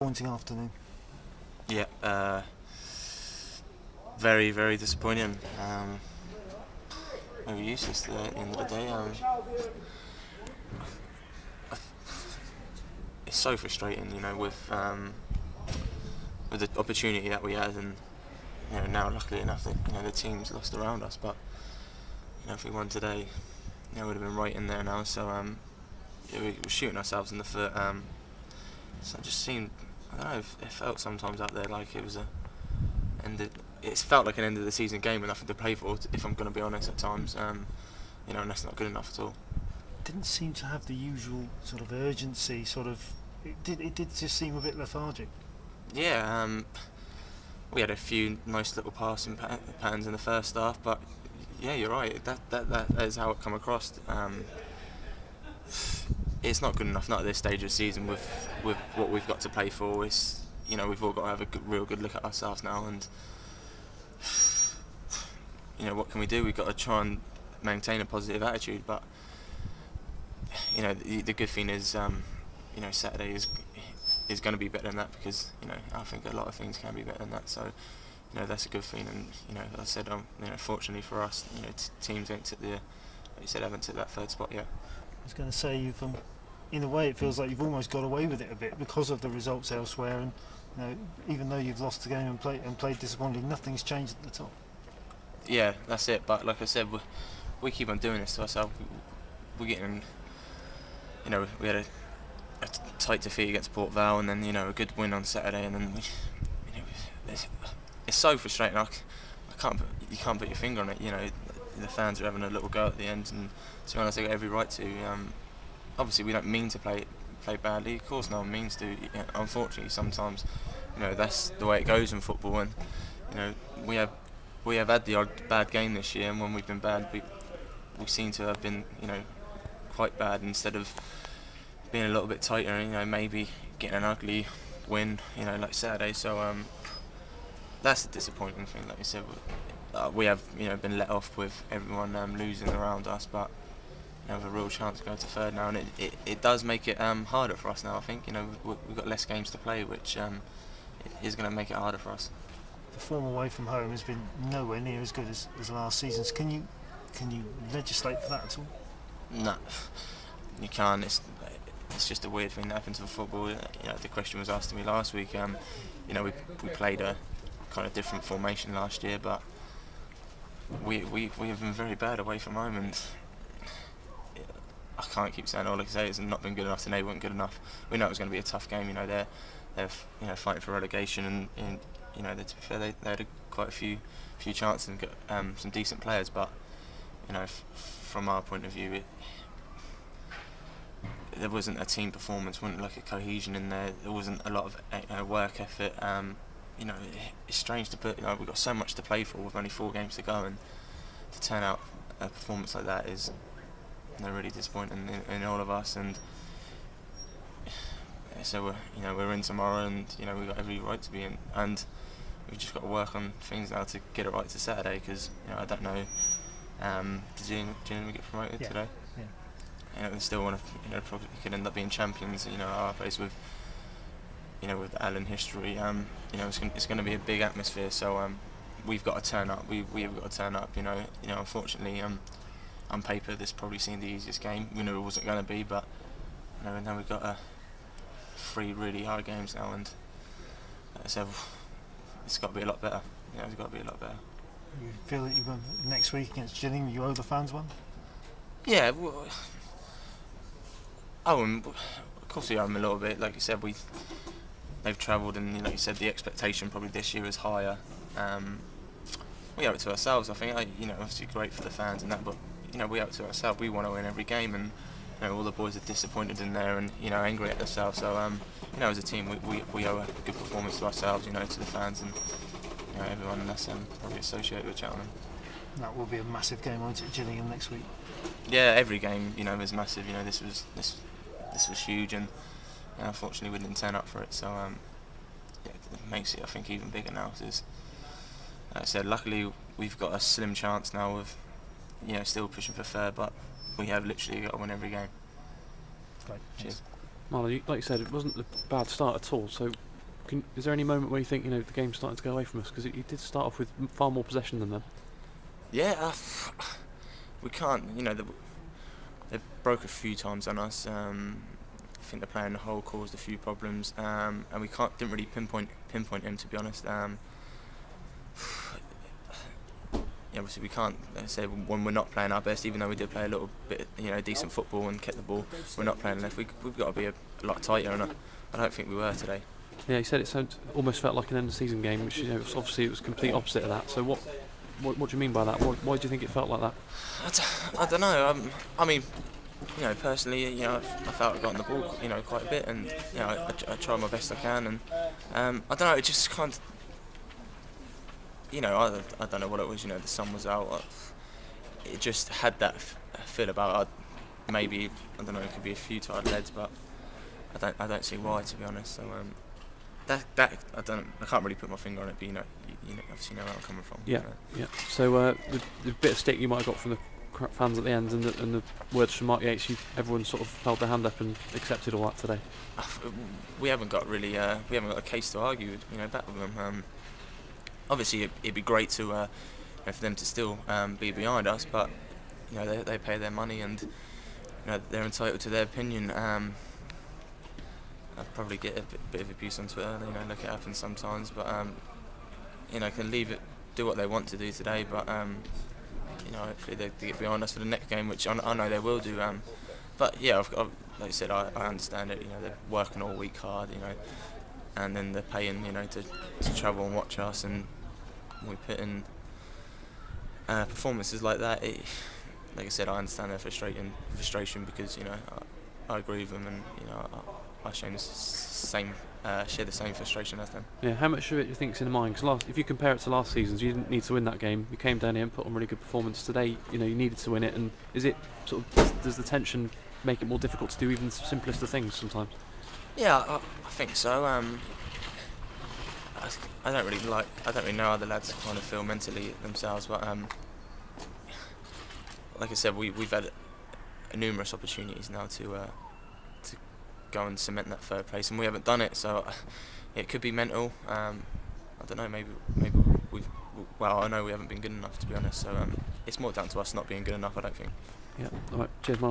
Disappointing afternoon. Yeah, very, very disappointing. We were useless at the end of the day. It's so frustrating, with the opportunity that we had, and now luckily enough, the team's lost around us. But if we won today, we would have been right in there now. So yeah, we were shooting ourselves in the foot. So it just seemed, I don't know, it felt sometimes out there like it was it felt like an end of the season game with nothing to play for. If I'm going to be honest, at times, and that's not good enough at all. Didn't seem to have the usual sort of urgency. It did just seem a bit lethargic. Yeah, we had a few nice little passing patterns in the first half, but yeah, you're right. That is how it come across. It's not good enough, not at this stage of the season with what we've got to play for. It's we've all got to have a real good look at ourselves now, and what can we do? We've got to try and maintain a positive attitude, but the good thing is Saturday is going to be better than that, because I think a lot of things can be better than that. So that's a good thing, and as I said, fortunately for us, teams ain't at haven't took that third spot yet. I was going to say in a way, it feels like you've almost got away with it a bit because of the results elsewhere, and even though you've lost the game and played disappointingly, nothing's changed at the top. Yeah, that's it. But like I said, we keep on doing this to ourselves. We're getting, we had a tight defeat against Port Vale, and then a good win on Saturday, and then it's so frustrating. You can't put your finger on it. The fans are having a little go at the end, and to be honest, they got every right to. Obviously, we don't mean to play badly. Of course, no one means to. Unfortunately, sometimes, that's the way it goes in football, and we have had the odd bad game this year, and when we've been bad, we seem to have been quite bad instead of being a little bit tighter. Maybe getting an ugly win, like Saturday. So that's the disappointing thing. Like you said, we have been let off with everyone losing around us, but have a real chance to go to third now, and it does make it harder for us now. I think we've got less games to play, which is going to make it harder for us. The form away from home has been nowhere near as good as last season's. Can you legislate for that at all? No, you can't. It's just a weird thing that happens in football. The question was asked to me last week. We played a kind of different formation last year, but we have been very bad away from home, and I can't keep saying all I can say is not been good enough. Today weren't good enough. We know it was going to be a tough game. They're fighting for relegation, and to be fair, they had quite a few chances and got some decent players, but from our point of view, there wasn't a team performance, wasn't like a cohesion in there. There wasn't a lot of work effort. It's strange to put. We've got so much to play for with only 4 games to go, and to turn out a performance like that is really disappointing in all of us. And so we're in tomorrow, and we've got every right to be in, and we've just got to work on things now to get it right to Saturday, because I don't know. Did you get promoted today? Yeah. We still want to probably could end up being champions. Our place with with the Allen history. It's going to be a big atmosphere. So we've got to turn up. We've got to turn up. Unfortunately, on paper, this probably seemed the easiest game. We knew it wasn't going to be, but now we've got 3 really hard games now, and so it's got to be a lot better. It's got to be a lot better. You feel that next week against Gillingham, you owe the fans one? Yeah. Of course we owe them a little bit. Like you said, they've travelled, and like you said, the expectation probably this year is higher. We owe it to ourselves. I think obviously great for the fans and that, but we owe it to ourselves. We want to win every game, and all the boys are disappointed in there and angry at themselves. So as a team, we owe a good performance to ourselves, to the fans, and everyone that's probably associated with Cheltenham. That will be a massive game, won't it, Gillingham next week? Yeah, every game is massive. This was huge, and unfortunately we didn't turn up for it. So it makes it, I think, even bigger now. Because, like I said, luckily we've got a slim chance now of still pushing for third, but we have literally got to win every game. Great. Cheers. Marlon, like you said, it wasn't a bad start at all. So Is there any moment where you think the game's starting to go away from us? Because you did start off with far more possession than them. Yeah, we can't. They broke a few times on us. I think the player in the hole caused a few problems, and we didn't really pinpoint him, to be honest. Obviously we can't say when we're not playing our best, even though we did play a little bit, decent football and kept the ball. We're not playing enough. We've got to be a lot tighter, and I don't think we were today. Yeah, you said almost felt like an end of season game, which obviously it was complete opposite of that. So what do you mean by that? Why do you think it felt like that? I don't know. I mean, personally, I felt I got on the ball, quite a bit, and I tried my best I can, and I don't know. It just kind of, I don't know what it was. The sun was out. It just had that feel about maybe, I don't know. It could be a few tired legs, but I don't see why, to be honest. So that I can't really put my finger on it, but obviously know where I'm coming from. Yeah, yeah. So the bit of stick you might have got from the fans at the end, and the words from Mark Yates, everyone sort of held their hand up and accepted all that today. We haven't got a case to argue, back with them. Obviously, it'd be great to for them to still be behind us, but they pay their money, and they're entitled to their opinion. I probably get a bit of abuse on Twitter. Look, it happens sometimes, but can leave it, do what they want to do today. But hopefully they get behind us for the next game, which I know they will do. But yeah, like I said, I understand it. They're working all week hard, and then they're paying, to travel and watch us, and we put in performances like that. Like I said, I understand their frustration because I agree with them, and I share the same frustration as them. Yeah, how much of it do you think's in the mind? Because if you compare it to last season's, you didn't need to win that game. You came down here and put on really good performance. Today, you needed to win it. And is it does the tension make it more difficult to do even the simplest of things sometimes? Yeah, I think so. I don't really know how the lads kind of feel mentally themselves, but like I said, we've had numerous opportunities now to go and cement that third place, and we haven't done it. So it could be mental. I don't know. Maybe I know we haven't been good enough, to be honest. So it's more down to us not being good enough, I don't think. Yeah. All right. Cheers, Marlon.